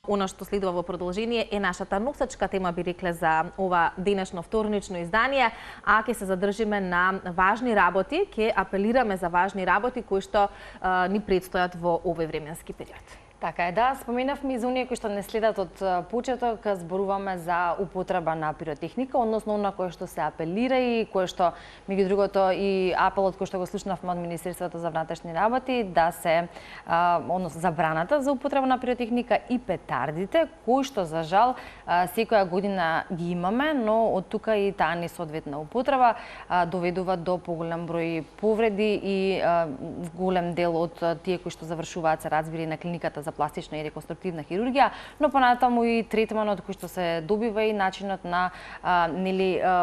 Оно што следува во продолжение е нашата носачка тема, би рекле, за ова денешно вторнично издание, а ќе се задржиме на важни работи, ќе апелираме за важни работи кои што ни предстојат во овој временски период. Така е, да, споменавме и за оние кои што не следат од почеток, зборуваме за употреба на пиротехника, односно на кое што се апелира и кое што, меѓу другото, и апелот кој што го слушнавме од Министерството за внатрешни работи, да се, односно, забраната за употреба на пиротехника и петардите, кои што, за жал, секоја година ги имаме, но од тука и таа несоодветна употреба доведува до поголем број повреди и голем дел од тие кои што завршуваат се разбира на клиниката за пластична и реконструктивна хирургија, но понатаму и третманот кој што се добива и начинот на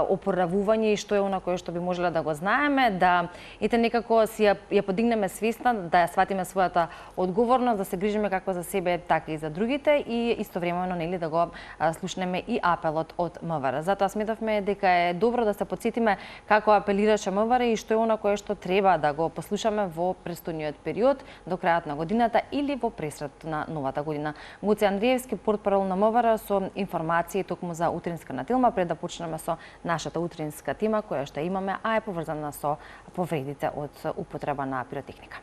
опоравување и што е она кое што би можеле да го знаеме, да ете некако си ја подигнеме свеста, да ја сватиме својата одговорност, да се грижиме како за себе, така и за другите и истовремено нели да го слушнеме и апелот од МВР. Затоа сметавме дека е добро да се потсетиме како апелираше МВР и што е она кое што треба да го послушаме во престојниот период до крајот на годината или во пресрет на новата година. Гоце Андриевски, портпарол на МВР, со информации токму за утринска на тема, пред да почнеме со нашата утринска тема која што имаме, а е поврзана со повредите од употреба на пиротехника.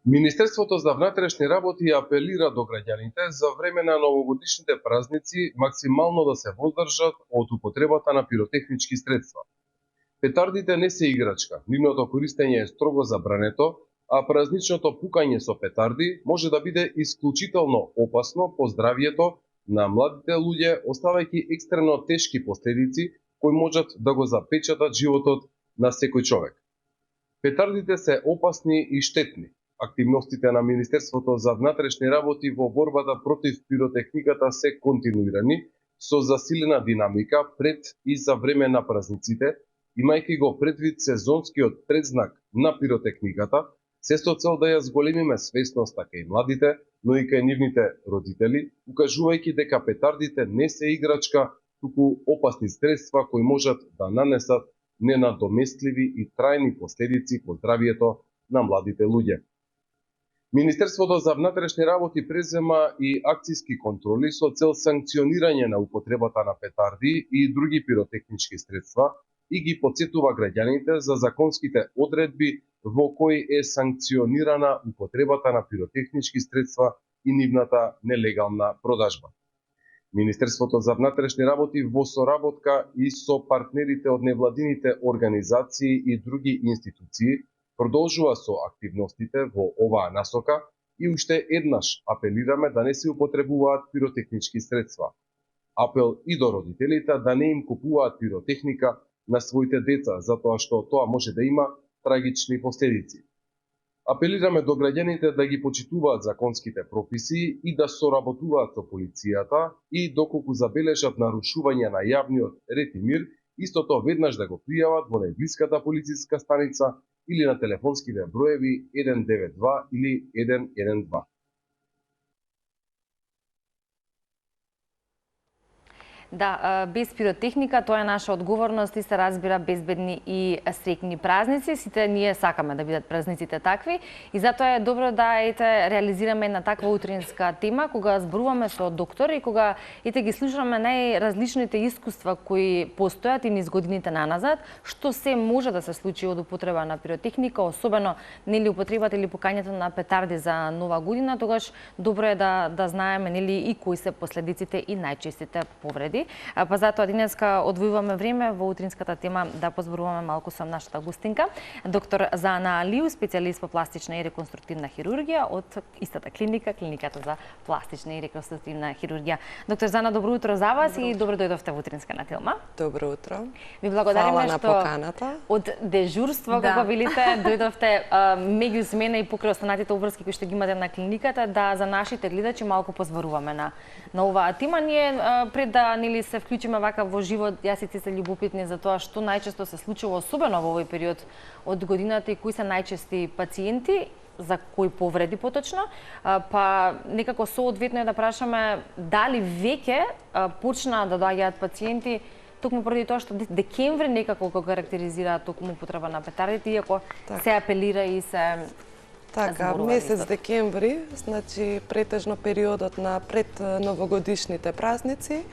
Министерството за внатрешни работи апелира до граѓаните за време на новогодишните празници максимално да се воздржат од употребата на пиротехнички средства. Петардите не се играчка, нивното користење е строго забрането, а празничното пукање со петарди може да биде исклучително опасно по здравјето на младите луѓе, оставајќи екстремно тешки последици кои можат да го запечатат животот на секој човек. Петардите се опасни и штетни. Активностите на Министерството за внатрешни работи во борбата против пиротехниката се континуирани со засилена динамика пред и за време на празниците, имајќи го предвид сезонскиот предзнак на пиротехниката, се со цел да ја зголемиме свесноста кај младите, но и кај нивните родители, укажувајќи дека петардите не се играчка, туку опасни средства кои можат да нанесат ненадоместливи и трајни последици по здравјето на младите луѓе. Министерството за внатрешни работи презема и акцијски контроли со цел санкционирање на употребата на петарди и други пиротехнички средства и ги потсетува граѓаните за законските одредби во кои е санкционирана употребата на пиротехнички средства и нивната нелегална продажба. Министерството за внатрешни работи во соработка и со партнерите од невладините организации и други институции продолжува со активностите во оваа насока и уште еднаш апелираме да не се употребуваат пиротехнички средства. Апел и до родителите да не им купуваат пиротехника на своите деца, затоа што тоа може да има трагични последици. Апелираме до граѓаните да ги почитуваат законските прописи и да соработуваат со полицијата и доколку забележат нарушување на јавниот ред и мир, истото веднаш да го пријават во најблиската полициска станица или на телефонските броеви 192 или 112. Да, без пиротехника тоа е наша одговорност и се разбира безбедни и среќни празници. Сите ние сакаме да бидат празниците такви и затоа е добро да реализираме една таква утринска тема кога зборуваме со доктори и кога ги слушаме најразличните искуства кои постојат и низ годините наназад, што се може да се случи од употреба на пиротехника, особено нели употребата или пукањето на петарди за нова година, тогаш добро е да знаеме нели и кои се последиците и најчестите повреди. Па затоа денеска одвојуваме време во утринската тема да позборуваме малку со нашата гостинка, доктор Зана Алиу, специјалист по пластична и реконструктивна хирургија од истата клиника, клиниката за пластична и реконструктивна хирургија. Доктор Зана, добро утро за вас и добро дојдовте во утринска на тема. Добро утро. Ви благодариме што од дежурство, како велите, дојдовте меѓу смена и покрај останатите обврски кои што ги имате на клиниката, да за нашите гледачи малку позборуваме на оваа тема. Ние пред да се вклучиме вака во живот, јас и ти се љубопитни за тоа што најчесто се случува, особено во овој период од годината и кои се најчести пациенти, за кои повреди поточно, па некако соодветно е да прашаме дали веќе почнаа да доаѓаат пациенти токму поради тоа што декември некако го карактеризира токму употреба на петардите, иако се апелира и се Така, зборува месец листот? декември, значи претежно периодот на пред новогодишните празници,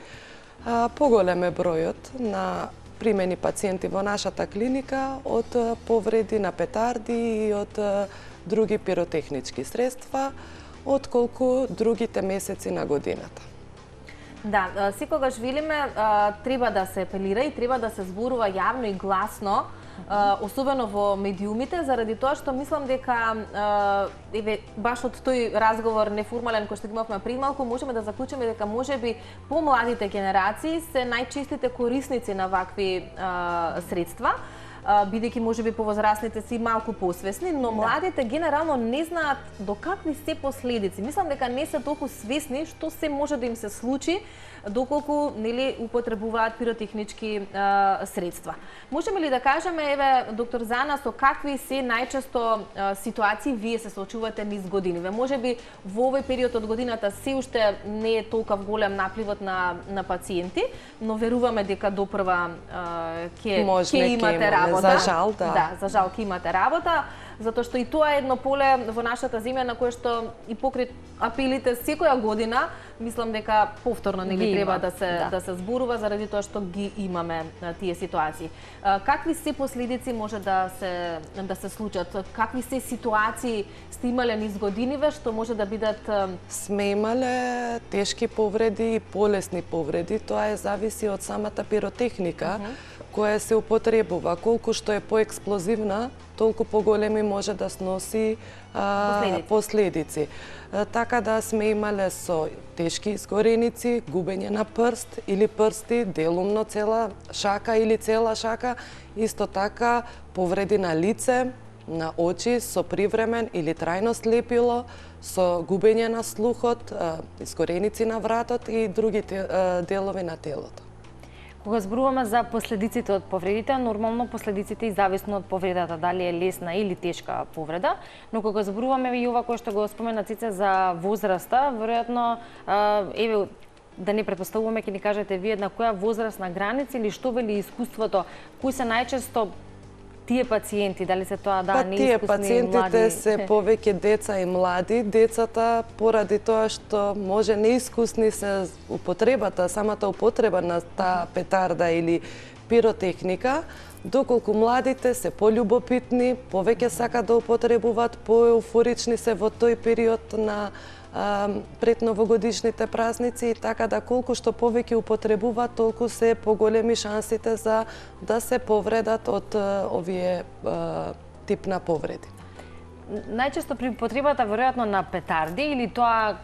поголем е бројот на примени пациенти во нашата клиника од повреди на петарди и од други пиротехнички средства, отколку другите месеци на годината. Да, секогаш велиме треба да се апелира и треба да се зборува јавно и гласно, особено во медиумите, заради тоа што мислам дека баш од тој разговор неформален кој што имавме пред малку, можеме да заклучиме дека можеби помладите генерации се најчестите корисници на вакви средства, бидејќи можеби повозрасните си малку посвесни, но младите генерално не знаат до какви се последици. Мислам дека не се толку свесни што се може да им се случи доколку нели употребуваат пиротехнички средства. Можеме ли да кажеме, еве, доктор Зана, со какви се најчесто ситуации вие се соочувате низ годиниве? Можеби во овој период од годината се уште не е толков голем напливот на пациенти, но веруваме дека допрва ќе имате работа. За жал, да. Да, за жал ќе имате работа, затоа што и тоа е едно поле во нашата земја на кое што и покрај апелите секоја година, мислам дека повторно нели треба да се зборува заради тоа што ги имаме тие ситуации. Какви се последици може да се случат? Какви се ситуации сте имале низ годиниве што може да бидат? Сме имале тешки повреди и полесни повреди, тоа зависи од самата пиротехника која се употребува. Колку што е поексплозивна, толку поголеми може да сноси последици. Така да сме имале со тешки изгореници, губење на прст или прсти, делумно цела шака или цела шака, исто така повреди на лице, на очи со привремен или трајно слепило, со губење на слухот, изгореници на вратот и другите делови на телото. Кога зборуваме за последиците од повредите, нормално последиците и зависно од повредата, дали е лесна или тешка повреда, но кога зборуваме и ова кој што го спомена Цице за возраста, веројатно еве да не претпоставуваме, ќе ни кажете вие на која возрастна граница или што вели искуството, кои се најчесто тие пациенти, дали се тоа неискусни тие млади? пациентите се повеќе деца и млади. Децата, поради тоа што може неискусни се употребата, самата употреба на таа петарда или пиротехника, доколку младите се пољубопитни, повеќе сакаат да употребуваат, поеуфорични се во тој период на пред новогодишните празници, и така да колку што повеќе употребуваат, толку се поголеми шансите за да се повредат од овие тип на повреди. Најчесто при потребата веројатно на петарди или тоа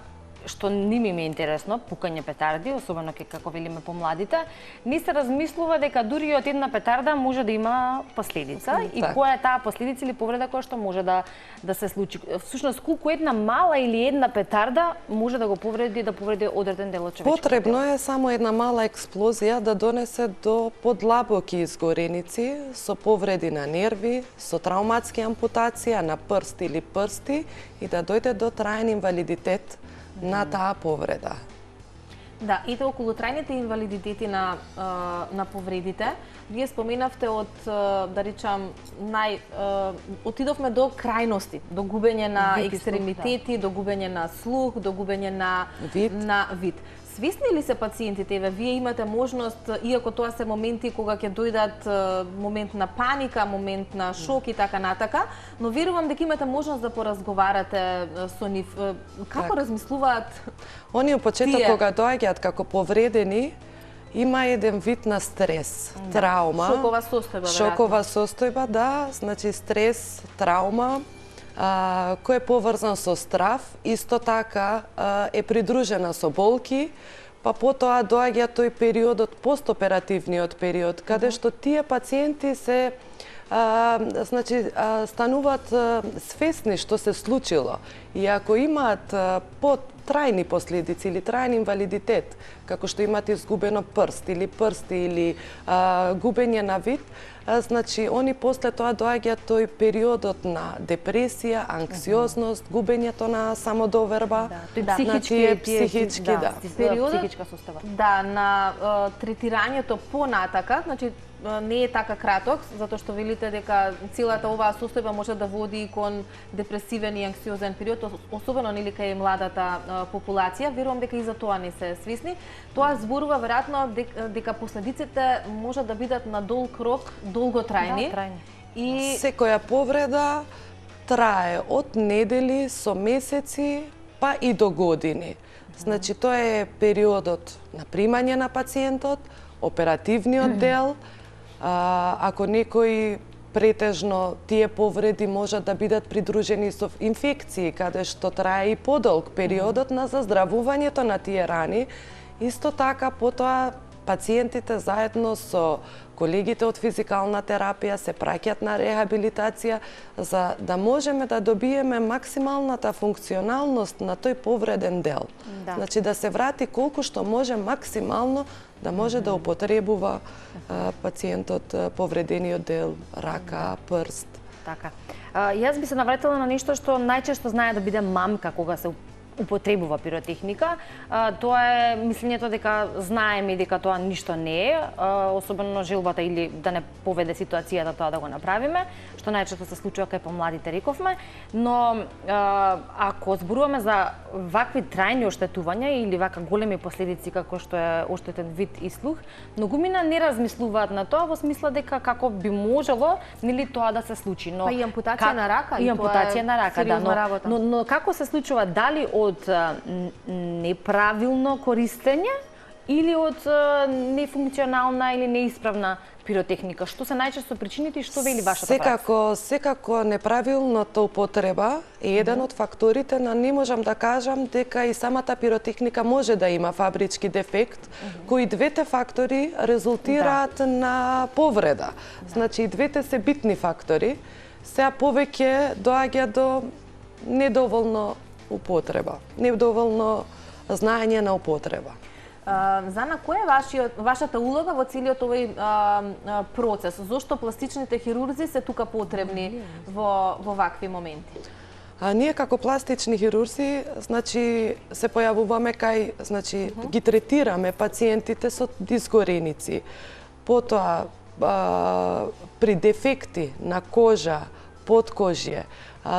што не ми е интересно, пукање петарди, особено како велиме помладите, не се размислува дека дури од една петарда може да има последица и која е таа последица или повреда која што може да се случи. Всушност, колку една мала или една петарда може да го повреди, одреден дел од човечкото тело? Потребно е само една мала експлозија да донесе до подлабоки изгореници со повреди на нерви, со трауматски ампутација на прст или прсти и да дојде до траен инвалидитет на таа повреда. Да, ете околу трајните инвалидитети на повредите. Вие споменавте од, да речам, отидовме до крајности, до губење на екстремитети, до губење на слух, до губење на вид. Свесни ли се пациентите? Еве, вие имате можност, иако тоа се моменти кога ќе дојдат момент на паника, момент на шок и така натака, но верувам дека имате можност да поразговарате со нив. Како размислуваат Они почеток кога доаѓаат како повредени, има еден вид на стрес, траума. Шокова состојба, Шокова состојба, да, значи стрес, траума, кој е поврзан со страв, исто така е придружена со болки, па потоа доаѓа тој периодот, постоперативниот период, каде што тие пациенти се стануваат свесни што се случило. И ако имаат трајни последици или трајен инвалидитет, како што имате изгубено прст или губење на вид, значи они после тоа доаѓа тој периодот на депресија, анксиозност, губењето на самодоверба, психички периодот, психичка состојба. Да, на третирањето понатака, значи не е така краток, затоа што велите дека целата оваа состојба може да води кон депресивен и анксиозен период, особено нели кај младата популација. Верувам дека и за тоа не се свесни. Тоа зборува веројатно дека последиците може да бидат на долг рок, долготрајни. Да, трајни. И Секоја повреда трае од недели со месеци па и до години. Значи тоа е периодот на примање на пациентот, оперативниот дел. Ако некој претежно тие повреди можат да бидат придружени со инфекции, каде што трае и подолг периодот на заздравувањето на тие рани, исто така потоа пациентите заедно со колегите од физикална терапија се праќаат на рехабилитација за да можеме да добиеме максималната функционалност на тој повреден дел. Да. Значи да се врати колку што може максимално да може да употребува пациентот повредениот дел, рака, прст. Така. Јас би се навратила на нешто што најчесто знае да биде мамка кога се употребува пиротехника. Тоа е мислењето дека знаеме дека тоа ништо не е, особено желбата или да не поведе ситуацијата тоа да го направиме, што најчесто се случува кај помладите, рековме, но ако зборуваме за вакви трајни оштетувања или вака големи последици како што е оштетен вид и слух, многумина не размислуваат на тоа во смисла дека како би можело нели тоа да се случи, но па и ампутација на рака, и ампутација на рака, да, но како се случува, дали од неправилно користење или од нефункционална или неисправна пиротехника? Што се најчесто причините и што вели вашата пракса? Секако неправилната употреба е еден од факторите, но не можам да кажам дека и самата пиротехника може да има фабрички дефект, кои двете фактори резултираат на повреда. Значи и двете се битни фактори. Сега повеќе доаѓа до недоволно употреба, недоволно знаење на употреба. Зана, која е вашата улога во целиот овој процес? Зошто пластичните хирурзи се тука потребни во вакви моменти? Ние како пластични хирурзи, значи се појавуваме кај, значи ги третираме пациентите со дисгореници. Потоа при дефекти на кожа, подкожје,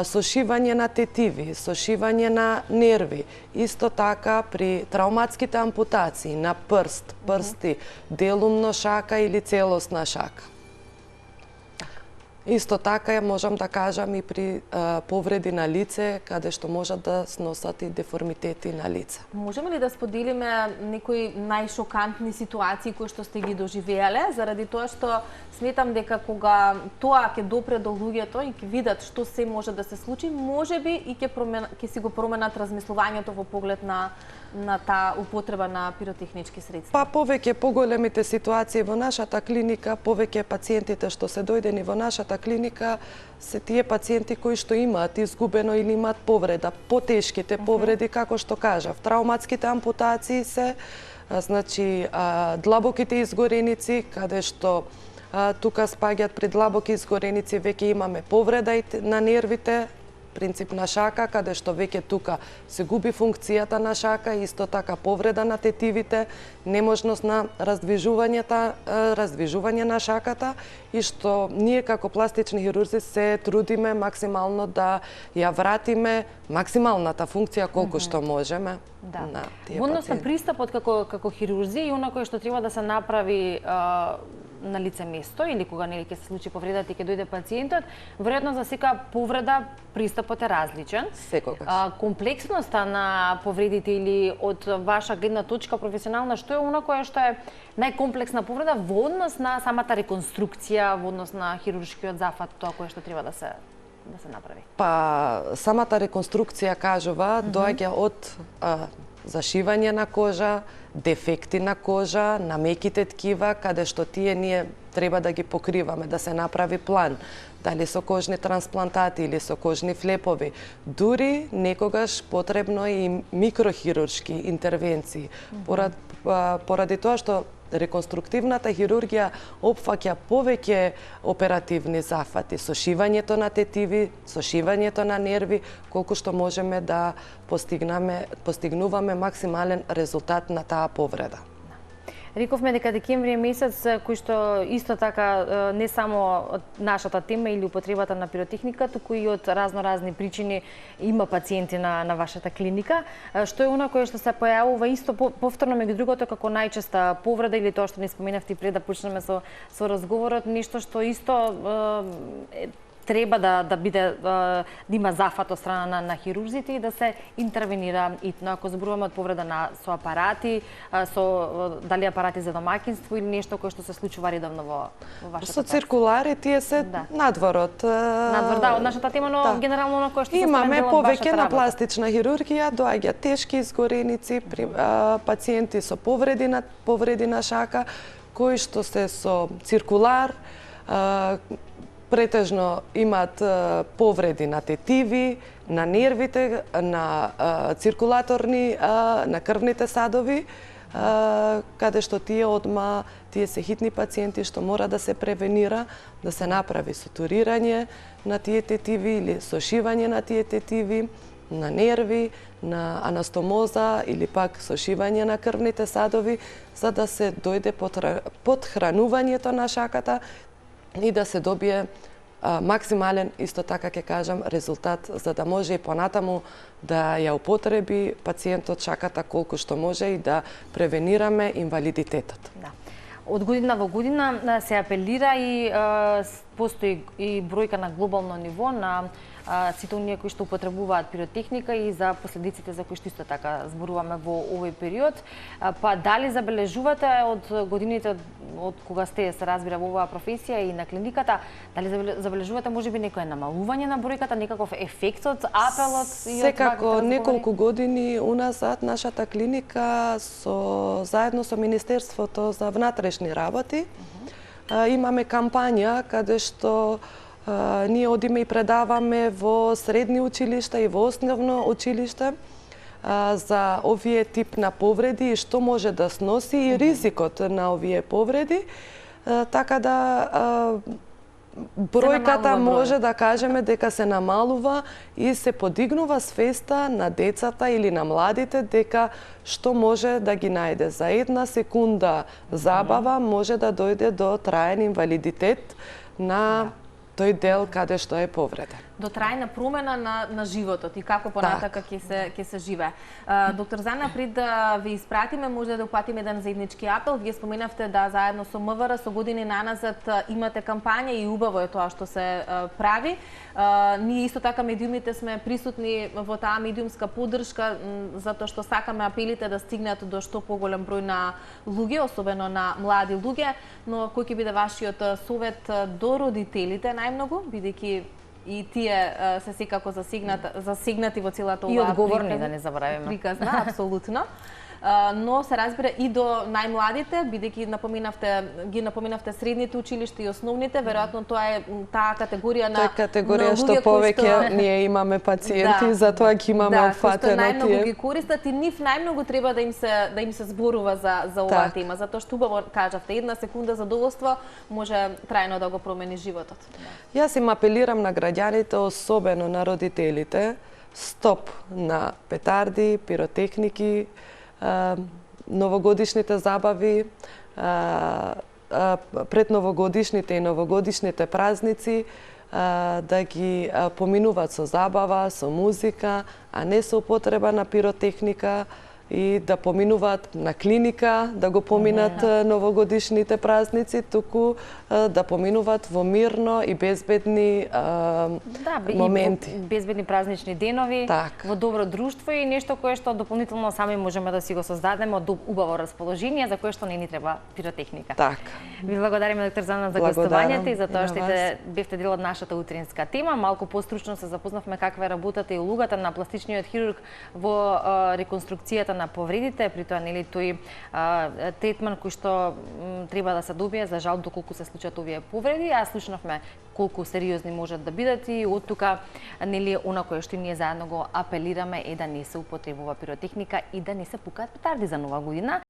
сошивање на тетиви, сошивање на нерви, исто така при травматските ампутации на прсти, делумно шака или целосна шака. Исто така можам да кажам и при повреди на лице, каде што можат да сносат и деформитети на лице. Можеме ли да споделиме некои најшокантни ситуации кои што сте ги доживеале, заради тоа што сметам дека кога тоа ќе допре до луѓето и ќе видат што се може да се случи, можеби и ќе си го променат размислувањето во поглед на таа употреба на пиротехнички средства? Па повеќе поголемите ситуации во нашата клиника, повеќе пациентите што се дојдени во нашата клиника се тие пациенти кои што имаат изгубено или имаат повреда, потешките повреди, како што кажав, травматските ампутации се, значи длабоките изгореници, каде што тука спаѓаат при длабоки изгореници веќе имаме повреда на нервите, принцип на шака, каде што веќе тука се губи функцијата на шака, исто така повреда на тетивите, неможност на раздвижување на шаката и што ние како пластични хирурзи се трудиме максимално да ја вратиме максималната функција колку што можеме на тие Во однос на пациенти. пристапот како хирурзи и оно кој што треба да се направи на лице место или кога нели ќе се случи повредата и ќе дојде пациентот, веројатно за секоја повреда пристапот е различен. Секогаш. Комплексноста на повредите или од ваша гледна точка професионална, што е оно кое што е најкомплексна повреда во однос на самата реконструкција, во однос на хируршкиот зафат, тоа кое што треба да се направи? Па самата реконструкција, кажува, доаѓа од зашивање на кожа, дефекти на кожа, на меките ткива, каде што тие ние треба да ги покриваме, да се направи план, дали со кожни трансплантати или со кожни флепови. Дури некогаш потребно и микрохируршки интервенции, поради тоа што реконструктивната хирургија опфаќа повеќе оперативни зафати, сошивањето на тетиви, сошивањето на нерви, колку што можеме да постигнуваме максимален резултат на таа повреда. Рековме дека декември е месец кој што исто така не само нашата тема или употребата на пиротехника, туку и од разни причини има пациенти на вашата клиника. Што е она кое што се појавува исто повторно меѓу другото како најчеста повреда или тоа што не споменавте пред да почнеме со разговорот, нешто што исто треба да биде да има зафат од страна на хирурзите и да се интервенира итно. Ако зборуваме од повреда со апарати, со дали апарати за домаќинство или нешто кое што се случува редовно во вашата Со циркулари тие се надворот. Надвор, од нашата тема, но генерално на кое што се имаме повеќе на пластична хирургија, доаѓа тешки изгореници, пациенти со повреди на шака, кои што се со циркулар, претежно имаат повреди на тетиви, на нервите, на циркулаторни, на крвните садови, каде што тие се хитни пациенти што мора да се превенира, да се направи сутурирање на тие тетиви или сошивање на тие тетиви, на нерви, на анастомоза или пак сошивање на крвните садови, за да се дојде подхранувањето на шаката и да се добие максимален, исто така ќе кажам, резултат, за да може и понатаму да ја употреби пациентот шаката колку што може и да превенираме инвалидитетот. Да. Од година во година се апелира и постои и бројка на глобално ниво на сите оние кои што употребуваат пиротехника и за последиците за кои што исто така зборуваме во овој период. Па дали забележувате од годините од кога сте се разбира во оваа професија и на клиниката, дали забележувате можеби некое намалување на бројката, некаков ефект од апелот и од секако неколку години уназад нашата клиника заедно со Министерството за внатрешни работи имаме кампања каде што ние одиме и предаваме во средни училишта и во основно училиште за овие тип на повреди и што може да сноси и ризикот на овие повреди, така да бројката може да кажеме дека се намалува и се подигнува свеста на децата или на младите дека што може да ги најде. За една секунда забава може да дојде до траен инвалидитет на тој дел каде што е повреден. До трајна промена на животот и како понатака ќе се живее. Доктор Зана, пред да ви испратиме, може да упатиме еден заеднички апел. Вие споменавте да заедно со МВР со години наназад имате кампања и убаво е тоа што се прави. Ние исто така медиумите сме присутни во таа медиумска поддршка затоа што сакаме апелите да стигнат до што поголем број на луѓе, особено на млади луѓе, но кој ќе биде вашиот совет до родителите најмногу, бидејќи и тие се секако засегнати во целата оваа и одговорни, да не забораваме. Приказна, апсолутно. Но се разбира и до најмладите, бидејќи ги напоминавте средните училишта и основните, веројатно тоа е таа категорија на категорија што повеќе ние имаме пациенти, затоа ги имаме опфатено тие. Најмногу ги користат и нив најмногу треба да им се зборува за оваа тема, затоа што убаво кажавте, една секунда задоволство може трајно да го промени животот. Јас им апелирам на граѓаните, особено на родителите, стоп на петарди, пиротехники, новогодишните забави, пред новогодишните и новогодишните празници, да ги поминуваат со забава, со музика, а не со употреба на пиротехника, и да поминуваат на клиника, да го поминат новогодишните празници, туку да поминуваат во мирно и безбедни моменти. Безбедни празнични денови, во добро друштво и нешто кое што дополнително сами можеме да си го создадеме од убаво расположение, за кое што не ни треба пиротехника. Ви благодариме, доктор Зана, за гостувањето и за тоа што бевте дел од нашата утринска тема. Малку постручно се запознавме каква е работата и улогата на пластичниот хирург во реконструкцијата на повредите, при тоа нели тој третман кој што треба да се добие, за жал доколку се случат овие повреди, а слушнавме колку сериозни можат да бидат и од тука нели она кое што ние заедно го апелираме е да не се употребува пиротехника и да не се пукаат петарди за нова година.